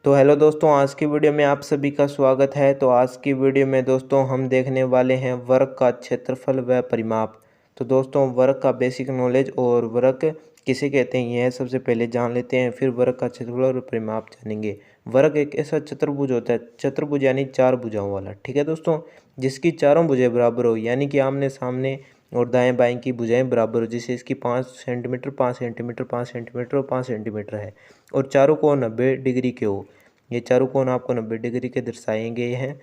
तो हेलो दोस्तों, आज की वीडियो में आप सभी का स्वागत है। तो आज की वीडियो में दोस्तों हम देखने वाले हैं वर्ग का क्षेत्रफल व परिमाप। तो दोस्तों वर्ग का बेसिक नॉलेज और वर्ग किसे कहते हैं यह सबसे पहले जान लेते हैं, फिर वर्ग का क्षेत्रफल और परिमाप जानेंगे। वर्ग एक ऐसा चतुर्भुज होता है, चतुर्भुज यानी चार भुजाओं वाला, ठीक है दोस्तों, जिसकी चारों भुजाएं बराबर हो, यानी कि आमने सामने और दाएं बाएं की भुजाएं बराबर हो। जैसे इसकी 5 सेंटीमीटर 5 सेंटीमीटर 5 सेंटीमीटर और 5 सेंटीमीटर है और चारों कोण 90 डिग्री के हो। ये चारों कोण आपको 90 डिग्री के दर्शाए गए हैं,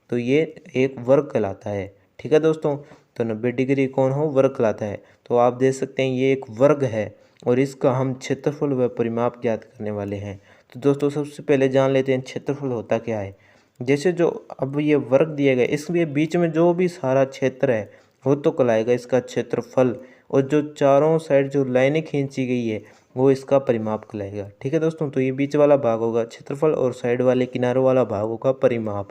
तो ये एक वर्ग कहलाता है, ठीक है दोस्तों। तो 90 डिग्री कोण हो वर्ग कहलाता है। तो आप देख सकते हैं ये एक वर्ग है और इसका हम क्षेत्रफल व परिमाप ज्ञात करने वाले हैं। तो दोस्तों सबसे पहले जान लेते हैं क्षेत्रफल होता क्या है। जैसे जो अब ये वर्ग दिया गया, इसलिए बीच में जो भी सारा क्षेत्र है वो तो कहलाएगा इसका क्षेत्रफल, और जो चारों साइड जो लाइनें खींची गई है वो इसका परिमाप कहलाएगा, ठीक है दोस्तों। तो ये बीच वाला भाग होगा क्षेत्रफल और साइड वाले किनारों वाला भाग होगा परिमाप,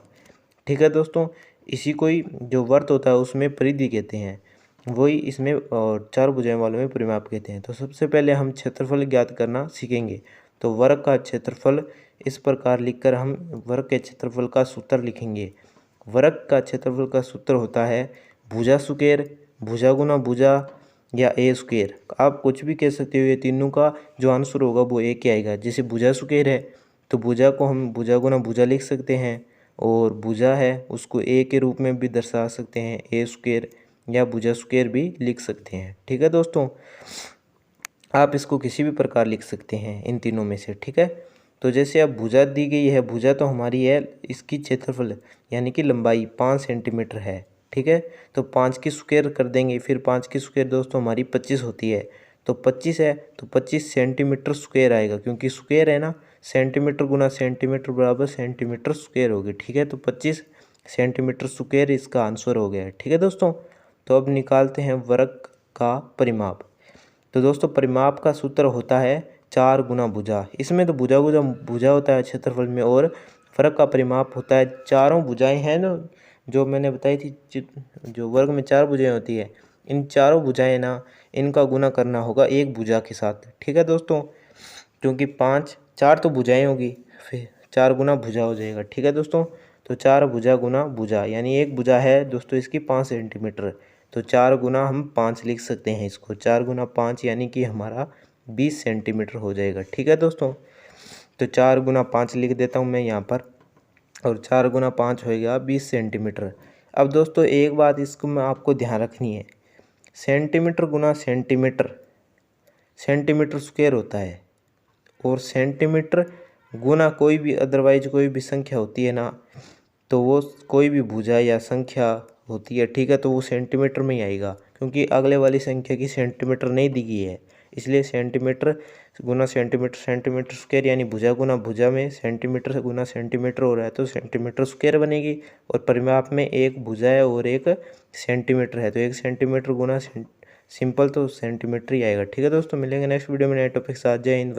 ठीक है दोस्तों। इसी को ही जो वर्त होता है उसमें परिधि कहते हैं, वही इसमें और चार भुजाएं वालों में परिमाप कहते हैं। तो सबसे पहले हम क्षेत्रफल ज्ञात करना सीखेंगे। तो वर्ग का क्षेत्रफल इस प्रकार लिखकर हम वर्ग के क्षेत्रफल का सूत्र लिखेंगे। वर्ग का क्षेत्रफल का सूत्र होता है भुजा स्क्वायर, भुजा गुना भुजा या ए स्क्वायर। आप कुछ भी कह सकते हो, ये तीनों का जो आंसर होगा वो एक ही आएगा। जैसे भुजा स्क्वायर है तो भुजा को हम भुजा गुना भुजा लिख सकते हैं, और भुजा है उसको ए के रूप में भी दर्शा सकते हैं, ए स्क्वायर या भुजा स्क्वायर भी लिख सकते हैं, ठीक है दोस्तों। आप इसको किसी भी प्रकार लिख सकते हैं इन तीनों में से, ठीक है। तो जैसे अब भुजा दी गई है, भुजा तो हमारी है, इसकी क्षेत्रफल यानी कि लंबाई 5 सेंटीमीटर है, ठीक है। तो 5 की स्क्वायर कर देंगे, फिर 5 की स्क्वायर दोस्तों हमारी 25 होती है। तो 25 है तो 25 सेंटीमीटर स्क्वायर आएगा, क्योंकि स्क्वायर है ना, सेंटीमीटर गुना सेंटीमीटर बराबर सेंटीमीटर स्क्वायर होगी, ठीक है। तो 25 सेंटीमीटर स्क्वायर इसका आंसर हो गया है, ठीक है दोस्तों। तो अब निकालते हैं वर्ग का परिमाप। तो दोस्तों परिमाप का सूत्र होता है 4 गुना भुजा। इसमें तो भुजा भुजा भुजा होता है क्षेत्रफल में, और फर्क का परिमाप होता है चारों भुजाएं हैं ना, जो मैंने बताई थी, जो वर्ग में 4 भुजाएं होती है, इन चारों भुजाएं ना, इनका गुना करना होगा एक भुजा के साथ, ठीक है दोस्तों। क्योंकि 4 तो भुजाएं होगी, फिर 4 गुना भुजा हो जाएगा, ठीक है दोस्तों। तो 4 भुजा गुना भुजा, यानी एक भुजा है दोस्तों इसकी 5 सेंटीमीटर, तो 4 गुना हम 5 लिख सकते हैं इसको। 4 गुना 5 यानी कि हमारा 20 सेंटीमीटर हो जाएगा, ठीक है दोस्तों। तो 4 गुना 5 लिख देता हूँ मैं यहाँ पर, और 4 गुना 5 हो गया 20 सेंटीमीटर। अब दोस्तों एक बात इसको मैं आपको ध्यान रखनी है, सेंटीमीटर गुना सेंटीमीटर सेंटीमीटर स्क्वायर होता है, और सेंटीमीटर गुना कोई भी अदरवाइज कोई भी संख्या होती है ना, तो वो कोई भी भुजा या संख्या होती है, ठीक है, तो वो सेंटीमीटर में ही आएगा, क्योंकि अगले वाली संख्या की सेंटीमीटर नहीं दी गई है। इसलिए सेंटीमीटर गुना सेंटीमीटर सेंटीमीटर स्क्वायर, यानी भुजा गुना भुजा में सेंटीमीटर गुना सेंटीमीटर हो रहा है तो सेंटीमीटर स्क्वायर बनेगी। और परिमाप में एक भुजा है और एक सेंटीमीटर है, तो एक सेंटीमीटर गुना सिंपल तो सेंटीमीटर ही आएगा, ठीक है दोस्तों। मिलेंगे नेक्स्ट वीडियो में नए टॉपिक के साथ। जय हिंद।